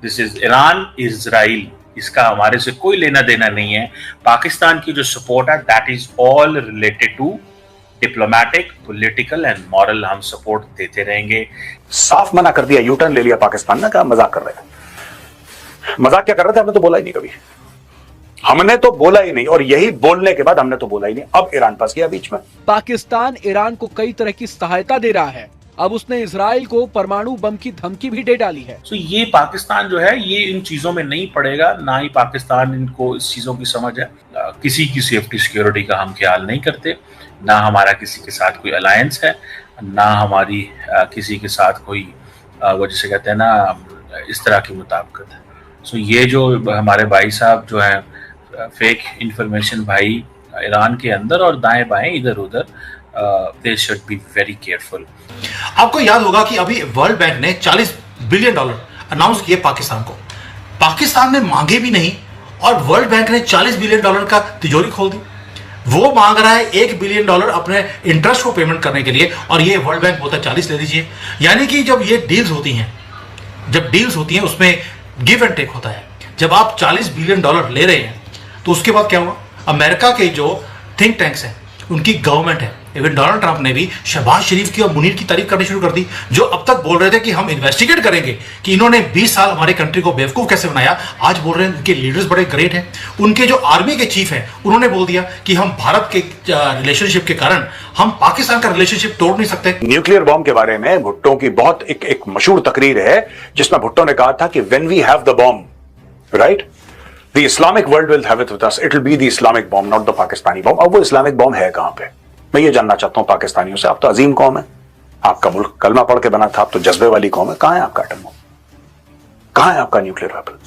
This is Iran Israel, इसका हमारे से कोई लेना देना नहीं है। पाकिस्तान की जो सपोर्ट है that is all related to diplomatic, political and moral. हम सपोर्ट देते रहेंगे। साफ मना कर दिया, यू टर्न ले लिया पाकिस्तान ने, कहा मजाक कर रहे थे। मजाक क्या कर रहे थे, हमने तो बोला ही नहीं कभी, हमने तो बोला ही नहीं, और यही बोलने के बाद हमने तो बोला ही नहीं। अब ईरान फंस गया बीच में। पाकिस्तान ईरान को कई तरह की सहायता दे रहा है, अब उसने इजराइल को परमाणु बम की धमकी भी दे डाली है। तो ये पाकिस्तान जो है ये इन चीजों में नहीं पड़ेगा, ना ही पाकिस्तान इनको इस चीजों की समझ है। किसी की सेफ्टी सिक्योरिटी का हम ख्याल नहीं करते, ना हमारा किसी के साथ कोई अलायंस है, ना हमारी किसी के साथ कोई वो जिसे कहते हैं ना इस तरह की मुताबिकत है। सो ये जो हमारे भाई साहब जो है फेक इंफॉर्मेशन भाई ईरान के अंदर और दाएं बाएं इधर उधर, they should be very careful. आपको याद होगा कि अभी वर्ल्ड बैंक ने $40 बिलियन अनाउंस किए पाकिस्तान को। पाकिस्तान ने मांगे भी नहीं और वर्ल्ड बैंक ने $40 बिलियन का तिजोरी खोल दी। वो मांग रहा है $1 बिलियन अपने इंटरेस्ट को पेमेंट करने के लिए, और ये वर्ल्ड बैंक बोलता है 40 ले लीजिए। यानी कि जब ये डील्स होती हैं उसमें गिव एंड टेक होता है। जब आप $40 बिलियन ले रहे हैं तो उसके बाद क्या हुआ, अमेरिका के जो थिंक टैंक्स हैं उनकी गवर्नमेंट है, इवन डोनाल्ड ट्रंप ने भी शहबाज शरीफ की और मुनीर की तारीफ करनी शुरू कर दी, जो अब तक बोल रहे थे कि हम इन्वेस्टिगेट करेंगे कि इन्होंने 20 साल हमारे कंट्री को बेवकूफ कैसे बनाया। आज बोल रहे हैं उनके लीडर्स बड़े ग्रेट हैं। उनके जो आर्मी के चीफ हैं उन्होंने बोल दिया कि हम भारत के रिलेशनशिप के कारण हम पाकिस्तान का रिलेशनशिप तोड़ नहीं सकते। न्यूक्लियर बॉम्ब के बारे में भुट्टो की बहुत एक मशहूर तकरीर है जिसमें भुट्टो ने कहा था कि when we have the bomb, right, The Islamic world will have it with us. It will be the Islamic bomb, not the Pakistani bomb. अब वो इस्लामिक बॉम्ब है कहां पे? मैं ये जानना चाहता हूं पाकिस्तानियों से। आप तो अजीम कौम है, आपका मुल्क कलमा पढ़ के बना था, आप तो जज्बे वाली कौम है। कहां है आपका एटम बॉम्ब? कहां है आपका न्यूक्लियर वेपन?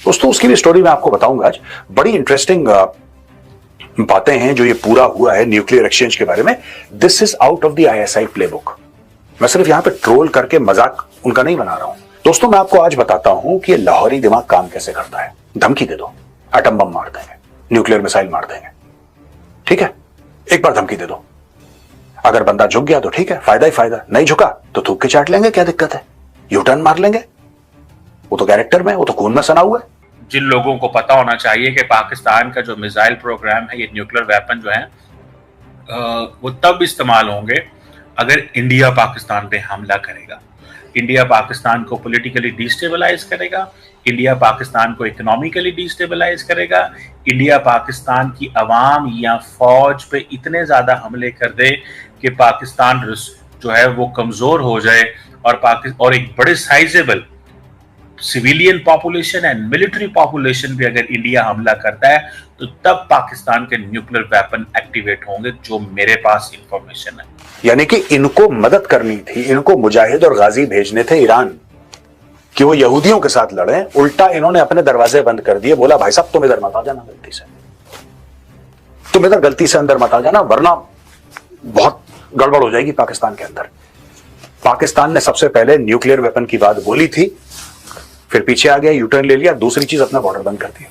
दोस्तों उसकी भी स्टोरी मैं आपको बताऊंगा आज। बड़ी इंटरेस्टिंग बातें हैं जो ये पूरा हुआ है न्यूक्लियर एक्सचेंज के बारे में। This is out of the ISI playbook. मैं सिर्फ यहां पे ट्रोल करके मजाक उनका नहीं बना रहा हूं। दोस्तों मैं आपको आज बताता हूं कि लाहौरी दिमाग काम कैसे करता है। धमकी दे दो, एटम बम मार देंगे, न्यूक्लियर मिसाइल मार देंगे, ठीक है, एक बार धमकी दे दो। अगर बंदा झुक गया तो ठीक है, फायदा ही फायदा, नहीं झुका तो थूक के चाट लेंगे, क्या दिक्कत है, यू टर्न मार लेंगे। वो तो कैरेक्टर में, वो तो खून में सना हुआ है। जिन लोगों को पता होना चाहिए कि पाकिस्तान का जो मिसाइल प्रोग्राम है, ये न्यूक्लियर वेपन जो है वो तब इस्तेमाल होंगे अगर इंडिया पाकिस्तान पे हमला करेगा, इंडिया पाकिस्तान को पॉलिटिकली डिस्टेबलाइज करेगा, इंडिया पाकिस्तान को इकोनॉमिकली डिस्टेबलाइज करेगा, इंडिया पाकिस्तान की आवाम या फौज पे इतने ज्यादा हमले कर दे कि पाकिस्तान जो है वो कमजोर हो जाए, और एक बड़े sizeable civilian population and military population भी अगर इंडिया हमला करता है तो तब पाकिस्तान के न्यूक्लियर वेपन एक्टिवेट होंगे, जो मेरे पास इंफॉर्मेशन है। यानी कि इनको मदद करनी थी, इनको मुजाहिद और गाजी भेजने थे ईरान कि वो यहूदियों के साथ लड़े। उल्टा इन्होंने अपने दरवाजे बंद कर दिए, बोला भाई साहब तुम इधर मत आ जाना, गलती से तुम इधर गलती से अंदर मत आ जाना, वरना बहुत गड़बड़ हो जाएगी पाकिस्तान के अंदर। पाकिस्तान ने सबसे पहले न्यूक्लियर वेपन की बात बोली थी, फिर पीछे आ गया, यूटर्न ले लिया, दूसरी चीज अपना बॉर्डर बंद कर दिया।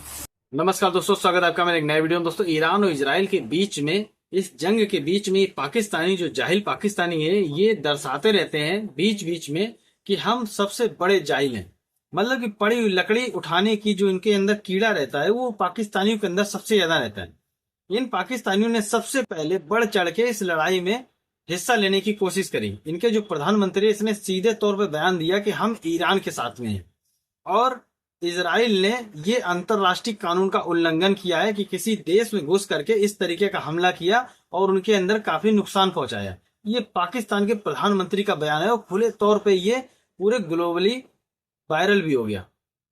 नमस्कार दोस्तों, स्वागत है आपका मेरे एक नए वीडियो में। दोस्तों ईरान और इजराइल के बीच में, इस जंग के बीच में पाकिस्तानी जो जाहिल पाकिस्तानी है ये दर्शाते रहते हैं बीच बीच में कि हम सबसे बड़े जाहिल हैं। मतलब कि पड़ी हुई लकड़ी उठाने की जो इनके अंदर कीड़ा रहता है वो पाकिस्तानियों के अंदर सबसे ज्यादा रहता है। इन पाकिस्तानियों ने सबसे पहले बढ़ चढ़ के इस लड़ाई में हिस्सा लेने की कोशिश करी। इनके जो प्रधानमंत्री इसने सीधे तौर पर बयान दिया कि हम ईरान के साथ में हैं, और इजराइल ने ये अंतरराष्ट्रीय कानून का उल्लंघन किया है कि किसी देश में घुस करके इस तरीके का हमला किया और उनके अंदर काफी नुकसान पहुंचाया। ये पाकिस्तान के प्रधानमंत्री का बयान है और खुले तौर पे ये पूरे ग्लोबली वायरल भी हो गया।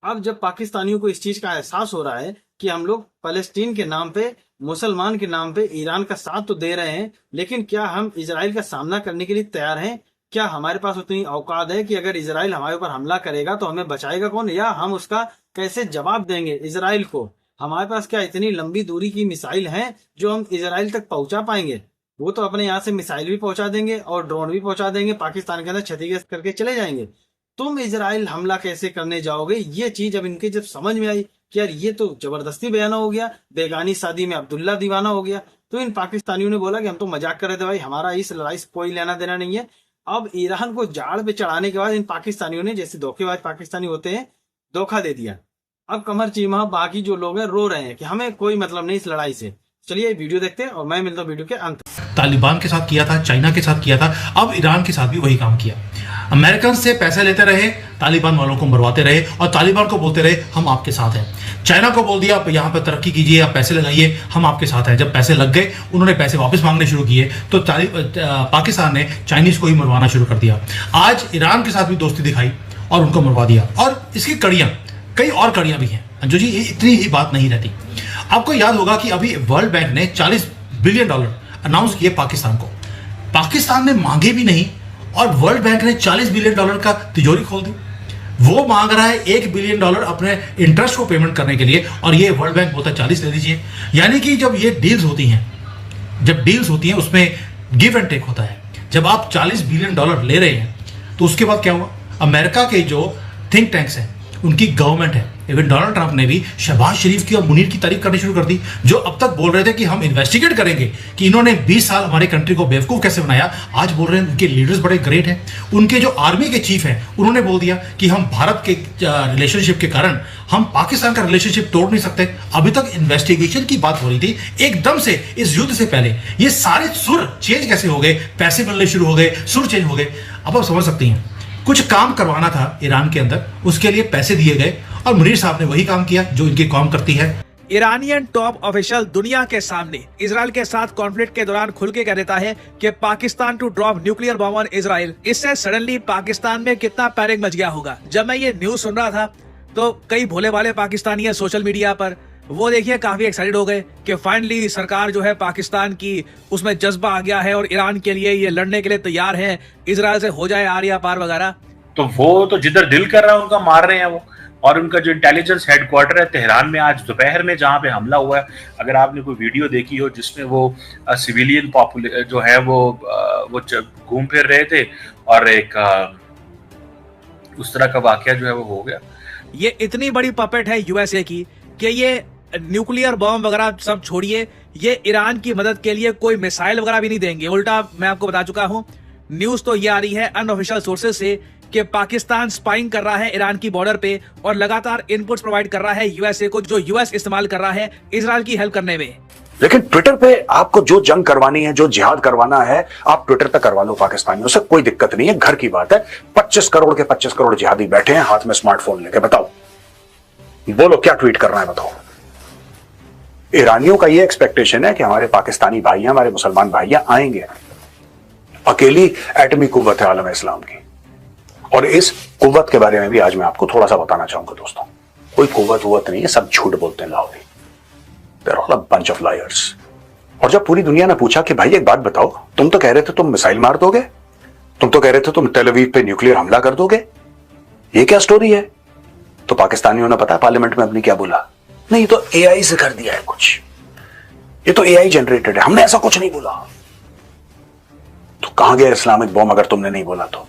अब जब पाकिस्तानियों को इस चीज का एहसास हो रहा है कि हम लोग फलस्तीन के नाम पे, मुसलमान के नाम पे ईरान का साथ तो दे रहे हैं, लेकिन क्या हम इजराइल का सामना करने के लिए तैयार हैं? क्या हमारे पास उतनी औकात है कि अगर इजराइल हमारे ऊपर हमला करेगा तो हमें बचाएगा कौन, या हम उसका कैसे जवाब देंगे इजराइल को? हमारे पास क्या इतनी लंबी दूरी की मिसाइल हैं जो हम इजराइल तक पहुंचा पाएंगे? वो तो अपने यहाँ से मिसाइल भी पहुंचा देंगे और ड्रोन भी पहुंचा देंगे, पाकिस्तान के अंदर क्षतिग्रस्त करके चले जाएंगे। तुम इजराइल हमला कैसे करने जाओगे? ये चीज अब इनके जब समझ में आई कि यार ये तो जबरदस्ती बयाना हो गया, बेगानी शादी में अब्दुल्ला दीवाना हो गया, तो इन पाकिस्तानियों ने बोला कि हम तो मजाक कर रहे थे भाई, हमारा इस लड़ाई से कोई लेना देना नहीं है। अब ईरान को जाड़ पे चढ़ाने के बाद इन पाकिस्तानियों ने, जैसे धोखेबाज पाकिस्तानी होते हैं, धोखा दे दिया। अब कमर चीमा बाकी जो लोग हैं रो रहे हैं कि हमें कोई मतलब नहीं इस लड़ाई से। चलिए वीडियो देखते हैं और मैं मिलता हूँ वीडियो के अंत। तालिबान के साथ किया था, चाइना के साथ किया था, अब ईरान के साथ भी वही काम किया। अमेरिकन से पैसे लेते रहे, तालिबान वालों को मरवाते रहे और तालिबान को बोलते रहे हम आपके साथ हैं। चाइना को बोल दिया आप यहाँ पर तरक्की कीजिए, आप पैसे लगाइए, हम आपके साथ हैं। जब पैसे लग गए, उन्होंने पैसे वापस मांगने शुरू किए तो पाकिस्तान ने चाइनीज को ही मरवाना शुरू कर दिया। आज ईरान के साथ भी दोस्ती दिखाई और उनको मरवा दिया। और इसकी कड़ियां, कई और कड़ियां भी हैं जो जी इतनी ही बात नहीं रहती। आपको याद होगा कि अभी वर्ल्ड बैंक ने $40 बिलियन अनाउंस किए पाकिस्तान को। पाकिस्तान ने मांगे भी नहीं और वर्ल्ड बैंक ने $40 बिलियन का तिजोरी खोल दी। वो मांग रहा है $1 बिलियन अपने इंटरेस्ट को पेमेंट करने के लिए और ये वर्ल्ड बैंक बोलता है 40 ले लीजिए। यानी कि जब ये डील्स होती हैं, उसमें गिव एंड टेक होता है। जब आप $40 बिलियन ले रहे हैं तो उसके बाद क्या हुआ? अमेरिका के जो थिंक टैंक्स हैं, उनकी गवर्नमेंट है, इवन डोनाल्ड ट्रंप ने भी शहबाज शरीफ की और मुनीर की तारीफ करनी शुरू कर दी, जो अब तक बोल रहे थे कि हम इन्वेस्टिगेट करेंगे कि इन्होंने 20 साल हमारे कंट्री को बेवकूफ कैसे बनाया। आज बोल रहे हैं उनके लीडर्स बड़े ग्रेट हैं। उनके जो आर्मी के चीफ हैं, उन्होंने बोल दिया कि हम भारत के रिलेशनशिप के कारण हम पाकिस्तान का रिलेशनशिप तोड़ नहीं सकते। अभी तक इन्वेस्टिगेशन की बात हो रही थी, एकदम से इस युद्ध से पहले ये सारे सुर चेंज कैसे हो गए? पैसे मिलने शुरू हो गए, सुर चेंज हो गए। अब आप समझ सकती हैं, कुछ काम करवाना था ईरान के अंदर, उसके लिए पैसे दिए गए और मुनीर साहब ने वही काम किया जो इनकी कौम करती है। ईरानियन टॉप ऑफिशियल दुनिया के सामने इजराइल के साथ कॉन्फ्लिक्ट के दौरान खुल के कह देता है कि Pakistan to drop nuclear bomb on Israel. इससे सडनली पाकिस्तान में कितना पैनिक मच गया होगा। जब मैं ये न्यूज सुन रहा था तो कई भोले वाले पाकिस्तानी है सोशल मीडिया पर, वो देखिए काफी एक्साइटेड हो गए कि फाइनली सरकार जो है पाकिस्तान की, उसमें जज्बा आ गया है और ईरान के लिए ये लड़ने के लिए तैयार है, इजराइल से हो जाए आर या पार वगैरह। तो वो तो जिधर दिल कर रहा है उनका मार रहे हैं वो। और उनका जो इंटेलिजेंस हेडक्वार्टर है तेहरान में, आज दोपहर में जहां पे हमला हुआ है, अगर आपने कोई वीडियो देखी हो जिसमें वो सिविलियन जो है वो घूम फिर रहे थे और एक उस तरह का वाकया जो है वो हो गया। ये इतनी बड़ी पपेट है यूएसए की कि ये न्यूक्लियर बॉम्ब वगैरह सब छोड़िए, ये ईरान की मदद के लिए कोई मिसाइल वगैरह भी नहीं देंगे। उल्टा मैं आपको बता चुका हूं, न्यूज तो ये आ रही है अनऑफिशियल सोर्सेज से कि पाकिस्तान स्पाइंग कर रहा है ईरान की बॉर्डर पे और लगातार इनपुट्स प्रोवाइड कर रहा है यूएसए को, जो यूएस इस्तेमाल कर रहा है इजराइल की हेल्प करने में। लेकिन ट्विटर पे आपको जो जंग करवानी है, जो जिहाद करवाना है, आप ट्विटर पे करवा लो पाकिस्तानियों से, कोई दिक्कत नहीं है, घर की बात है। 25 करोड़ के 25 करोड़ जिहादी बैठे हैं हाथ में स्मार्टफोन लेके। बताओ, बोलो क्या ट्वीट करना है, बताओ। ईरानियों का ये एक्सपेक्टेशन है कि हमारे पाकिस्तानी भाइयां, हमारे मुसलमान भाइयां आएंगे। अकेली एटमी कुव्वत है आलम इस्लाम की, और इस कुव्वत के बारे में भी आज मैं आपको थोड़ा सा बताना चाहूंगा दोस्तों। कोई कुव्वत नहीं है, सब झूठ बोलते हैं Lahori. They're all a bunch of liars। और जब पूरी दुनिया ने पूछा कि भाई एक बात बताओ, तुम तो कह रहे थे तुम मिसाइल मार दोगे, तुम तो कह रहे थे तुम तेल अवीव पे न्यूक्लियर हमला कर दोगे, ये क्या स्टोरी है? तो पाकिस्तानियों ने पता है पार्लियामेंट में अपनी क्या बोला? नहीं, तो एआई से कर दिया है कुछ, ये तो एआई जनरेटेड है, हमने ऐसा कुछ नहीं बोला। तो कहां गया इस्लामिक बॉम्ब अगर तुमने नहीं बोला तो?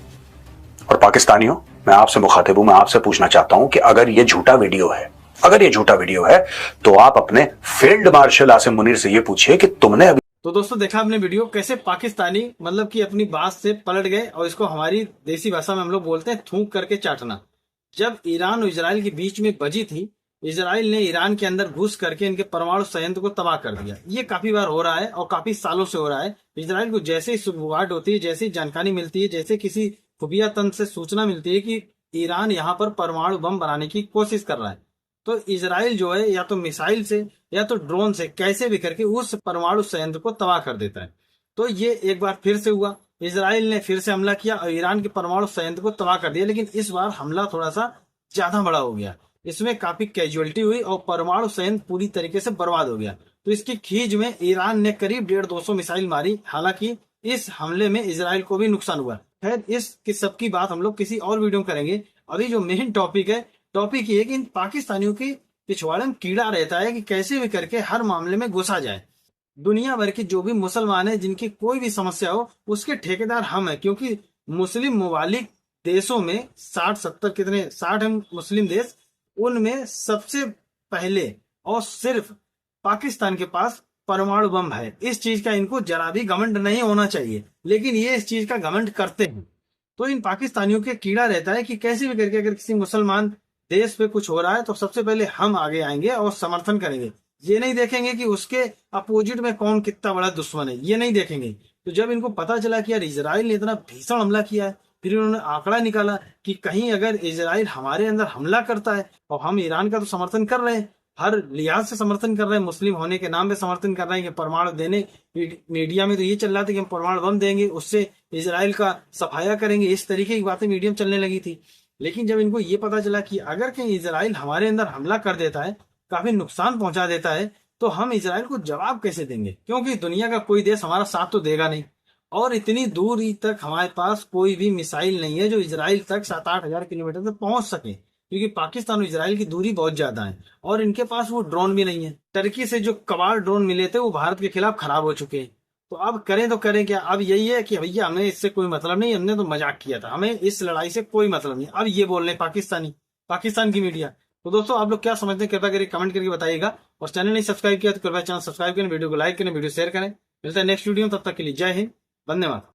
और पाकिस्तानियों, मैं आपसे मुखातिब हूं, मैं आपसे पूछना चाहता हूं कि अगर ये झूठा वीडियो है, तो आप अपने फील्ड मार्शल आसिम मुनीर से ये पूछिए कि तुमने अभी। तो दोस्तों देखा आपने वीडियो, कैसे पाकिस्तानी मतलब कि अपनी बात से पलट गए और इसको हमारी देसी भाषा में हम लोग बोलते हैं थूक करके चाटना। जब ईरान और इजराइल के बीच में बजी थी, इजराइल ने ईरान के अंदर घुस करके इनके परमाणु संयंत्र को तबाह कर दिया। ये काफी बार हो रहा है और काफी सालों से हो रहा है। इजराइल को जैसे ही शुरुआत होती है, जैसे ही जानकारी मिलती है, जैसे किसी खुफिया तंत्र से सूचना मिलती है कि ईरान यहाँ पर परमाणु बम बनाने की कोशिश कर रहा है, तो इजराइल जो है या तो मिसाइल से या तो ड्रोन से कैसे भी करके उस परमाणु संयंत्र को तबाह कर देता है। तो ये एक बार फिर से हुआ, इजराइल ने फिर से हमला किया और ईरान के परमाणु संयंत्र को तबाह कर दिया। लेकिन इस बार हमला थोड़ा सा ज्यादा बड़ा हो गया, इसमें काफी कैजुअलिटी हुई और परमाणु संयंत्र पूरी तरीके से बर्बाद हो गया। तो इसकी खींच में ईरान ने करीब 150-200 मिसाइल मारी। हालांकि इस हमले में इजराइल को भी नुकसान हुआ। खैर, इस सबकी बात हम लोग किसी और वीडियो में करेंगे। अभी जो मेन टॉपिक ये है कि इन पाकिस्तानियों की पिछवाड़े में कीड़ा रहता है कि कैसे भी करके हर मामले में घुसा जाए। दुनिया भर के जो भी मुसलमान है, जिनकी कोई भी समस्या हो, उसके ठेकेदार हम हैं। क्योंकि मुस्लिम ममालिक देशों में 60 मुस्लिम देश, उनमें सबसे पहले और सिर्फ पाकिस्तान के पास परमाणु बम है। इस चीज का इनको जरा भी घमंड नहीं होना चाहिए, लेकिन ये इस चीज का घमंड करते हैं। तो इन पाकिस्तानियों के कीड़ा रहता है कि कैसे भी करके अगर किसी मुसलमान देश पे कुछ हो रहा है तो सबसे पहले हम आगे आएंगे और समर्थन करेंगे। ये नहीं देखेंगे कि उसके अपोजिट में कौन कितना बड़ा दुश्मन है, ये नहीं देखेंगे। तो जब इनको पता चला कि यार इजराइल ने इतना भीषण हमला किया है, फिर इन्होंने आंकड़ा निकाला कि कहीं अगर इजराइल हमारे अंदर हमला करता है, और हम ईरान का तो समर्थन कर रहे हैं, हर लिहाज से समर्थन कर रहे हैं, मुस्लिम होने के नाम पे समर्थन कर रहे हैं कि परमाणु देने, मीडिया में तो ये चल रहा था कि हम परमाणु बम देंगे, उससे इजराइल का सफाया करेंगे, इस तरीके की बातें मीडिया में चलने लगी थी। लेकिन जब इनको ये पता चला कि अगर कहीं इजराइल हमारे अंदर हमला कर देता है, काफी नुकसान पहुंचा देता है, तो हम इजराइल को जवाब कैसे देंगे, क्योंकि दुनिया का कोई देश हमारा साथ तो देगा नहीं, और इतनी दूरी तक हमारे पास कोई भी मिसाइल नहीं है जो इजराइल तक 7-8 हजार किलोमीटर तक पहुंच सके, क्योंकि पाकिस्तान और इजराइल की दूरी बहुत ज्यादा है, और इनके पास वो ड्रोन भी नहीं है। टर्की से जो कबाड़ ड्रोन मिले थे वो भारत के खिलाफ खराब हो चुके हैं। तो अब करें तो करें क्या? अब यही है कि भैया हमें इससे कोई मतलब नहीं, हमने तो मजाक किया था, हमें इस लड़ाई से कोई मतलब नहीं। अब ये बोल रहे पाकिस्तान की मीडिया। तो दोस्तों आप लोग क्या समझते हैं, कृपया करके कमेंट करके बताइएगा, और चैनल नहीं सब्सक्राइब किया तो कृपया चैनल सब्सक्राइब करें, वीडियो को लाइक करें, वीडियो शेयर करें। मिलता है नेक्स्ट वीडियो में, तब तक के लिए जय हिंद, वंदे मातरम।